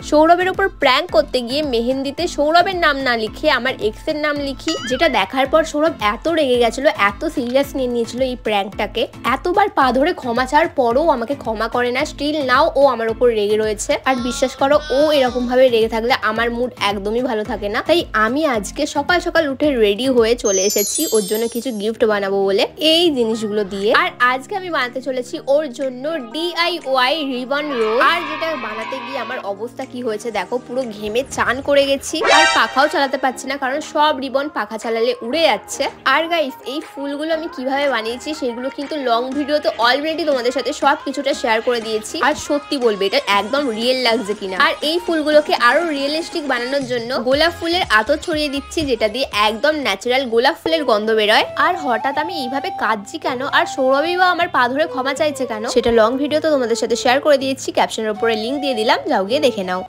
সৌরভের উপর প্র্যাঙ্ক করতে গিয়ে মেহেন্দিতে সৌরভের নাম না লিখে আমার এক্সের নাম লিখি, যেটা দেখার পর সৌরভ এত রেগে গেছিল, এত সিরিয়াস নিয়ে নিয়েছিল এই প্র্যাঙ্কটাকে। এতবার পা ধরে ক্ষমা চাওয়ার পরও আমাকে ক্ষমা করে না, স্টিল নাও ও আমার উপর রেগে রয়েছে। আর বিশ্বাস করো, ও এরকম ভাবে রেগে থাকলে আমার মুড একদমই ভালো থাকে না। তাই আমি আজকে সকাল সকাল উঠে রেডি হয়ে চলে এসেছি ওর জন্য কিছু গিফট বানাবো বলে, এই জিনিসগুলো দিয়ে। আর আজকে আমি বানাতে চলেছি ওর জন্য DIY রিবন রোজ। আর যেটা বানাতে গিয়ে আমার অবস্থা কি হয়েছে দেখো, পুরো ঘেমে চান করে গেছি, আর পাখাও চালাতে পারছি না কারণ সব রিবন পাখা চালালে উড়ে যাচ্ছে। আর গাইস, এই ফুলগুলো আমি কিভাবে বানিয়েছি সেগুলো কিন্তু লং ভিডিওতে অলরেডি তোমাদের সাথে সব কিছুটা শেয়ার করে দিয়েছি। আর সত্যি বলবে এটা একদম রিয়েল লাগছে কিনা। আর এই ফুলগুলোকে আরো রিয়েলিস্টিক বানানোর জন্য গোলাপ ফুলের আতর ছড়িয়ে দিচ্ছি, যেটা দিয়ে একদম ন্যাচারাল গোলাপ ফুলের গন্ধ বেরোয়। আর হঠাৎ আমি এইভাবে কাঁদছি কেন, আর সৌরভী বা আমার পা ধরে ক্ষমা চাইছে কেন, সেটা লং ভিডিওতে তোমাদের সাথে শেয়ার করে দিয়েছি। ক্যাপশনের উপরে লিঙ্ক দিয়ে দিলাম, যাও গিয়ে দেখে নাও।